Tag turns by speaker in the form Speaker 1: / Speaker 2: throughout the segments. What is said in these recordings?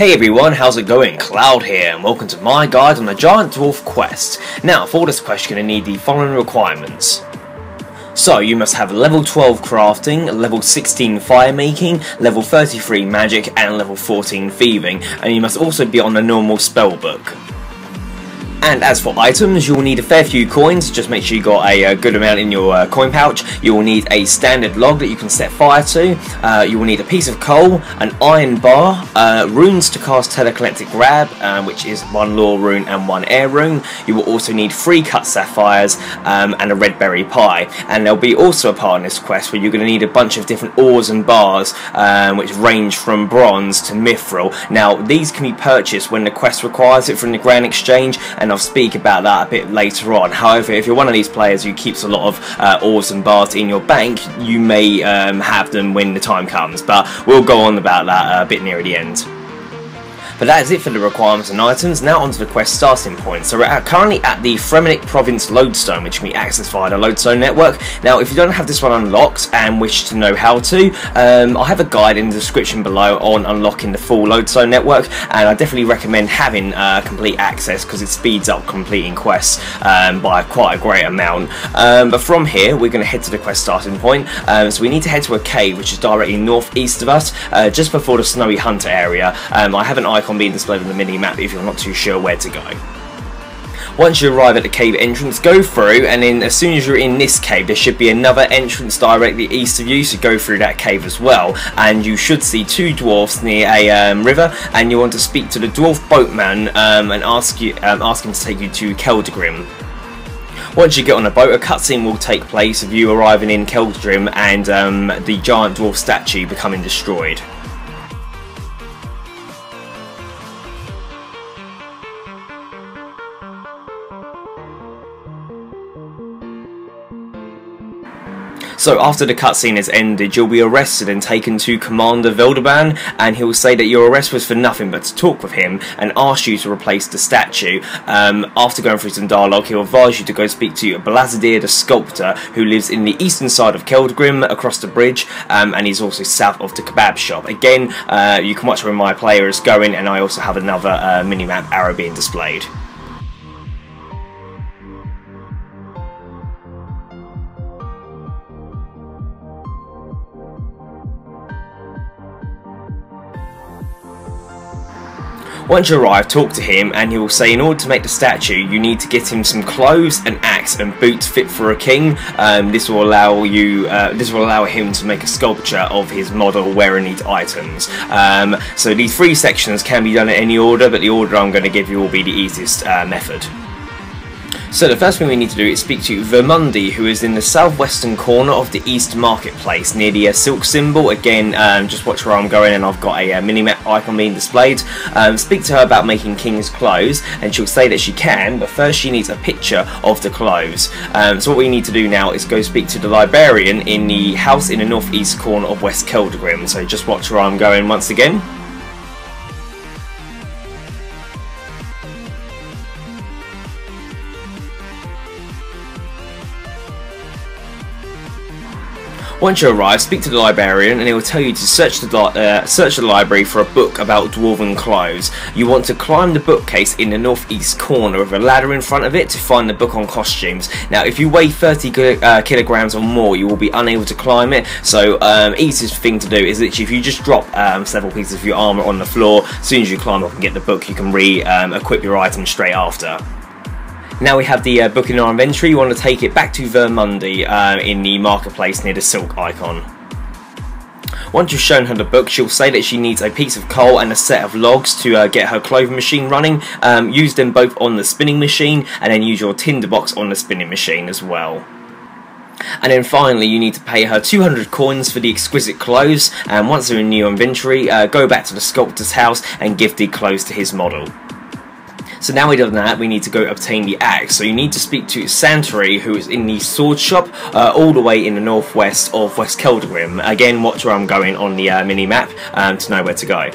Speaker 1: Hey everyone, how's it going? Cloud here, and welcome to my guide on the Giant Dwarf quest. Now, for this quest you're going to need the following requirements. So, you must have level 12 crafting, level 16 firemaking, level 33 magic, and level 14 thieving, and you must also be on the Normal Spellbook. And as for items, you will need a fair few coins. Just make sure you got a good amount in your coin pouch. You will need a standard log that you can set fire to. You will need a piece of coal, an iron bar, runes to cast Telekinetic grab, which is 1 lore rune and 1 air rune. You will also need 3 cut sapphires and a Redberry Pie. And there'll be also a part in this quest where you're going to need a bunch of different ores and bars, which range from bronze to mithril. Now, these can be purchased when the quest requires it from the Grand Exchange, and I'll speak about that a bit later on. However, if you're one of these players who keeps a lot of ores and bars in your bank, you may have them when the time comes, but we'll go on about that a bit nearer the end. But that is it for the requirements and items. Now onto the quest starting point. So we're currently at the Firemaking province Lodestone, which can be accessed via the Lodestone network. Now if you don't have this one unlocked and wish to know how to, I have a guide in the description below on unlocking the full Lodestone network, and I definitely recommend having complete access because it speeds up completing quests by quite a great amount. But from here we're going to head to the quest starting point. So we need to head to a cave which is directly northeast of us, just before the Snowy Hunter area. I have an icon being displayed on the mini-map if you're not too sure where to go. Once you arrive at the cave entrance, go through, and then as soon as you're in this cave there should be another entrance directly east of you, so go through that cave as well, and you should see 2 dwarfs near a river, and you want to speak to the dwarf boatman and ask him to take you to Keldgrim. Once you get on a boat, a cutscene will take place of you arriving in Keldgrim and the giant dwarf statue becoming destroyed. So after the cutscene has ended, you'll be arrested and taken to Commander Vildeban, and he'll say that your arrest was for nothing but to talk with him and ask you to replace the statue. After going through some dialogue, he'll advise you to go speak to Blazidir the Sculptor, who lives in the eastern side of Keldgrim across the bridge, and he's also south of the kebab shop. Again, you can watch where my player is going, and I also have another mini-map arrow being displayed. Once you arrive, talk to him, and he will say in order to make the statue you need to get him some clothes, an axe and boots fit for a king. This will allow him to make a sculpture of his model wearing these items. So these 3 sections can be done in any order, but the order I'm going to give you will be the easiest method. So the first thing we need to do is speak to Vermundi, who is in the southwestern corner of the East Marketplace near the silk symbol. Again, just watch where I'm going, and I've got a mini-map icon being displayed. Speak to her about making king's clothes, and she'll say that she can, but first she needs a picture of the clothes. So what we need to do now is go speak to the librarian in the house in the northeast corner of West Keldgrim. So just watch where I'm going once again. Once you arrive, speak to the librarian and he will tell you to search the library for a book about dwarven clothes. You want to climb the bookcase in the northeast corner with a ladder in front of it to find the book on costumes. Now if you weigh 30 kilograms or more you will be unable to climb it, so easiest thing to do is literally if you just drop several pieces of your armour on the floor, as soon as you climb up and get the book you can equip your items straight after. Now we have the book in our inventory. You want to take it back to Vermundi in the marketplace near the silk icon. Once you've shown her the book, she'll say that she needs a piece of coal and a set of logs to get her clothing machine running. Use them both on the spinning machine, and then use your tinderbox on the spinning machine as well. And then finally you need to pay her 200 coins for the exquisite clothes, and once they're in your inventory, go back to the sculptor's house and give the clothes to his model. So now we've done that, we need to go obtain the axe. So you need to speak to Santori, who is in the sword shop all the way in the northwest of West Keldgrim. Again, watch where I'm going on the mini-map to know where to go.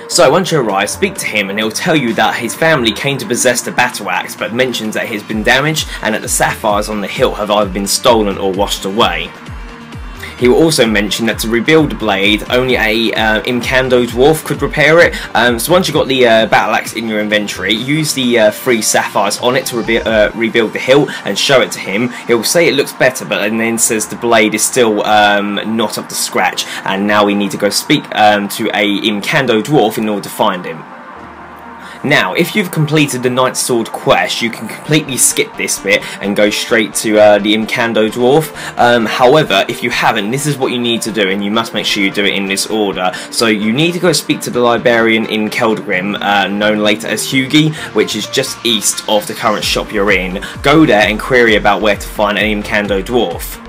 Speaker 1: So once you arrive, speak to him and he'll tell you that his family came to possess the battle axe, but mentions that it has been damaged and that the sapphires on the hilt have either been stolen or washed away. He will also mention that to rebuild the blade, only a Imcando Dwarf could repair it. So once you've got the battle axe in your inventory, use the 3 sapphires on it to rebuild the hilt and show it to him. He'll say it looks better, but then says the blade is still not up to scratch, and now we need to go speak to a Imcando Dwarf in order to find him. Now, if you've completed the Knight's Sword quest, you can completely skip this bit and go straight to the Imcando Dwarf. However, if you haven't, this is what you need to do, and you must make sure you do it in this order. So you need to go speak to the librarian in Keldgrim, known later as Hughie, which is just east of the current shop you're in. Go there and query about where to find an Imcando Dwarf.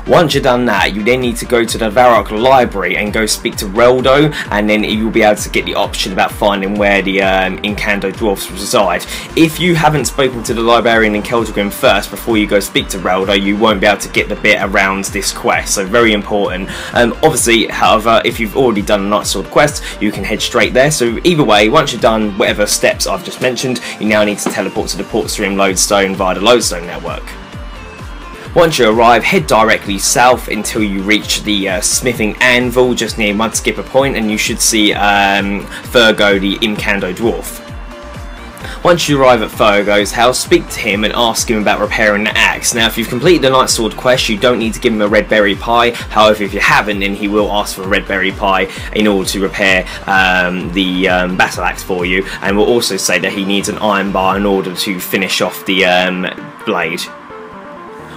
Speaker 1: Once you've done that, you then need to go to the Varrock library and go speak to Reldo, and then you'll be able to get the option about finding where the Imcando Dwarfs reside. If you haven't spoken to the librarian in Keldgrim first before you go speak to Reldo, you won't be able to get the bit around this quest, so very important. Obviously, however, if you've already done a Knight's Sword quest, you can head straight there. So either way, once you've done whatever steps I've just mentioned, you now need to teleport to the port stream Lodestone via the Lodestone network. Once you arrive, head directly south until you reach the smithing anvil just near Mudskipper Point, and you should see Fergo, the Imcando Dwarf. Once you arrive at Fergo's house, speak to him and ask him about repairing the axe. Now, if you've completed the Knight's Sword quest, you don't need to give him a Redberry Pie. However, if you haven't, then he will ask for a Redberry Pie in order to repair the battle axe for you, and will also say that he needs an iron bar in order to finish off the blade.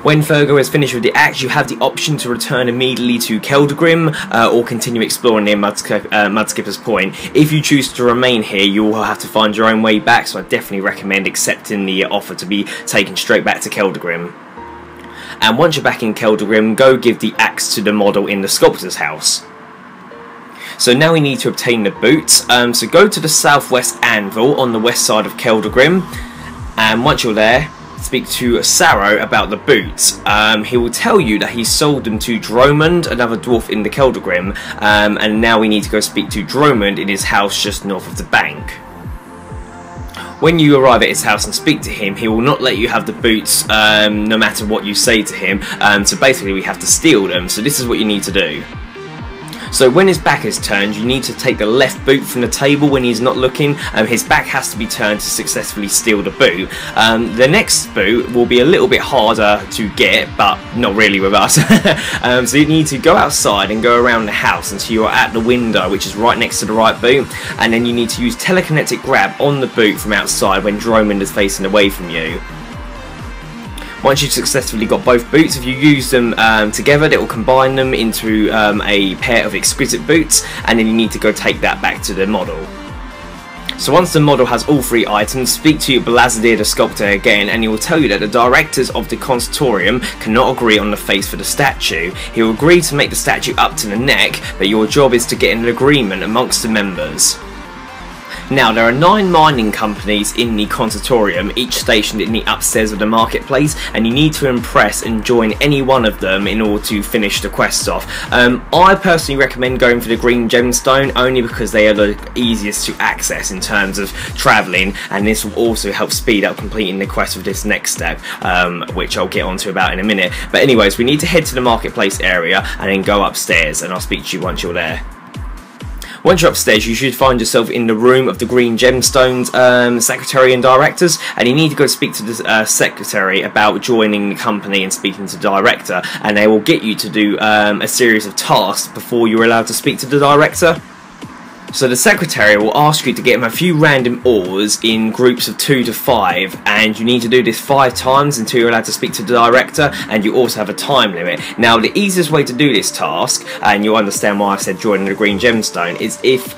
Speaker 1: When Fergo is finished with the axe, you have the option to return immediately to Keldgrim or continue exploring near Mudskipper's Point. If you choose to remain here, you will have to find your own way back, so I definitely recommend accepting the offer to be taken straight back to Keldgrim. And once you're back in Keldgrim, go give the axe to the model in the sculptor's house. So now we need to obtain the boots, so go to the southwest anvil on the west side of Keldgrim, and once you're there, speak to Sarrow about the boots. He will tell you that he sold them to Dromund, another dwarf in the Keldgrim, and now we need to go speak to Dromund in his house just north of the bank. When you arrive at his house and speak to him, he will not let you have the boots no matter what you say to him, so basically we have to steal them, so this is what you need to do. So when his back is turned, you need to take the left boot from the table when he's not looking. His back has to be turned to successfully steal the boot. The next boot will be a little bit harder to get, but not really with us. So you need to go outside and go around the house until you're at the window, which is right next to the right boot, and then you need to use Telekinetic grab on the boot from outside when Dromund is facing away from you. Once you've successfully got both boots, if you use them together, it will combine them into a pair of exquisite boots, and then you need to go take that back to the model. So once the model has all 3 items, speak to Blazidir the sculptor again, and he will tell you that the directors of the Conservatorium cannot agree on the face for the statue. He will agree to make the statue up to the neck, but your job is to get an agreement amongst the members. Now, there are 9 mining companies in the Conservatorium, each stationed in the upstairs of the marketplace, and you need to impress and join any one of them in order to finish the quest off. I personally recommend going for the green gemstone, only because they are the easiest to access in terms of travelling, and this will also help speed up completing the quest with this next step, which I'll get onto about in a minute. But anyways, we need to head to the marketplace area and then go upstairs, and I'll speak to you once you're there. Once you're upstairs, you should find yourself in the room of the Green Gemstones Secretary and Directors, and you need to go speak to the Secretary about joining the company and speaking to the Director, and they will get you to do a series of tasks before you're allowed to speak to the Director. So the Secretary will ask you to get him a few random ores in groups of 2 to 5, and you need to do this 5 times until you're allowed to speak to the Director, and you also have a time limit. Now, the easiest way to do this task, and you'll understand why I said joining the Green Gemstone, is if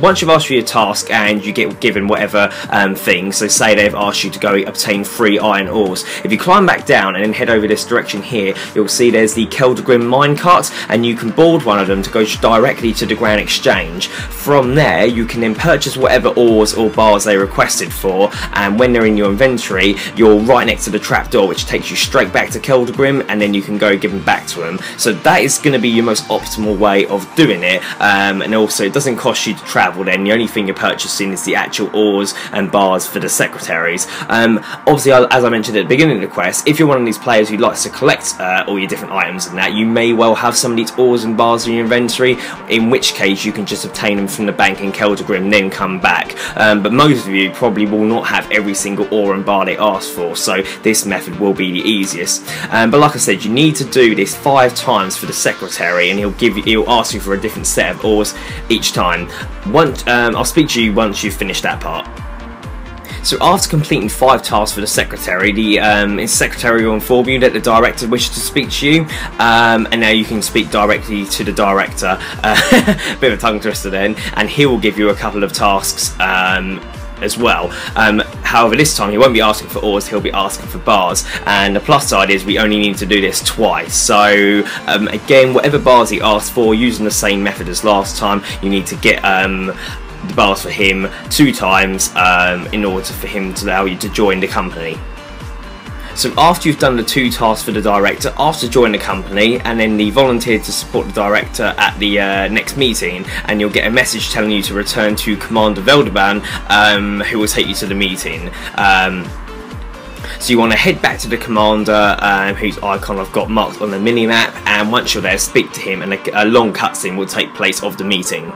Speaker 1: once you've asked for your task and you get given whatever thing, so say they've asked you to go obtain 3 iron ores, if you climb back down and then head over this direction here, you'll see there's the Keldgrim minecarts, and you can board one of them to go directly to the Grand Exchange. from there you can then purchase whatever ores or bars they requested for, and when they're in your inventory you're right next to the trapdoor, which takes you straight back to Keldgrim, and then you can go give them back to them. So that is going to be your most optimal way of doing it, and also it doesn't cost you to travel then. The only thing you're purchasing is the actual ores and bars for the secretaries. Obviously, as I mentioned at the beginning of the quest, if you're one of these players who likes to collect all your different items and that, you may well have some of these ores and bars in your inventory, in which case you can just obtain them from the bank in Keldgrim, then come back. But most of you probably will not have every single ore and bar they ask for, so this method will be the easiest. But like I said, you need to do this 5 times for the secretary, and he'll ask you for a different set of ores each time. I'll speak to you once you've finished that part. So after completing 5 tasks for the secretary, the secretary will inform you that the director wishes to speak to you, and now you can speak directly to the director. Bit of a tongue twister then, and he will give you a couple of tasks as well. However, this time he won't be asking for ores, he'll be asking for bars, and the plus side is we only need to do this twice. So again, whatever bars he asks for, using the same method as last time, you need to get the bars for him 2 times in order for him to allow you to join the company. So after you've done the 2 tasks for the director, after joining the company, and then the volunteer to support the director at the next meeting, and you'll get a message telling you to return to Commander Veldeban, who will take you to the meeting. So you want to head back to the commander, whose icon I've got marked on the mini-map, and once you're there, speak to him, and a long cutscene will take place of the meeting.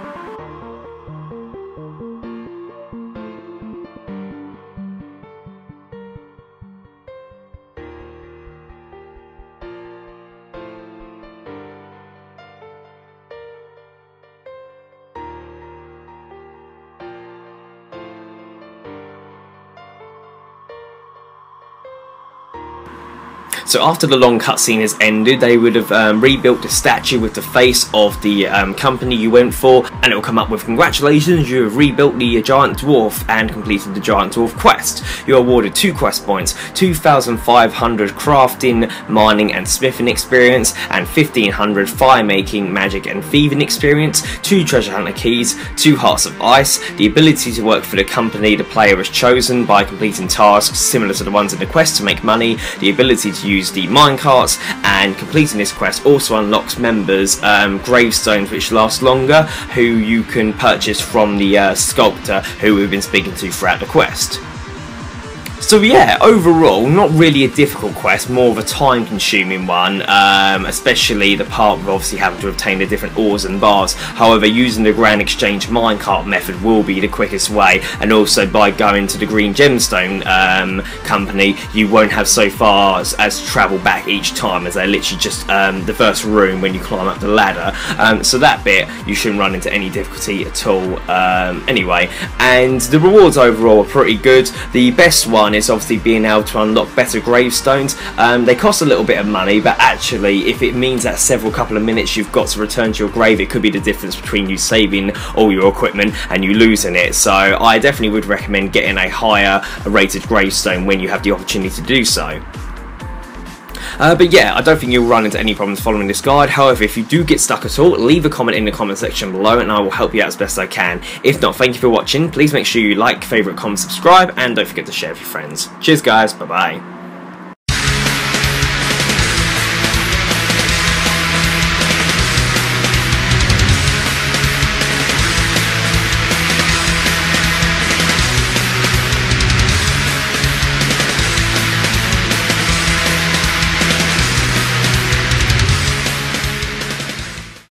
Speaker 1: So after the long cutscene has ended, they would have rebuilt the statue with the face of the company you went for, and it will come up with, "Congratulations, you have rebuilt the giant dwarf and completed the giant dwarf quest. You are awarded 2 quest points, 2,500 crafting, mining and smithing experience, and 1,500 firemaking, magic and thieving experience, 2 treasure hunter keys, 2 hearts of ice, the ability to work for the company the player has chosen by completing tasks similar to the ones in the quest to make money, the ability to use the minecarts, and completing this quest also unlocks members gravestones which last longer, who you can purchase from the sculptor who we've been speaking to throughout the quest. So yeah, overall, not really a difficult quest, more of a time-consuming one, especially the part of obviously having to obtain the different ores and bars. However, using the Grand Exchange minecart method will be the quickest way, and also by going to the Green Gemstone company, you won't have so far as travel back each time, as they're literally just the first room when you climb up the ladder. So that bit, you shouldn't run into any difficulty at all anyway. And the rewards overall are pretty good. The best one is obviously being able to unlock better gravestones. They cost a little bit of money, but actually if it means that several couple of minutes you've got to return to your grave, it could be the difference between you saving all your equipment and you losing it. So I definitely would recommend getting a higher rated gravestone when you have the opportunity to do so. But yeah, I don't think you'll run into any problems following this guide. However, if you do get stuck at all, leave a comment in the comment section below and I will help you out as best I can. If not, thank you for watching. Please make sure you like, favourite, comment, subscribe, and don't forget to share with your friends. Cheers guys, bye bye.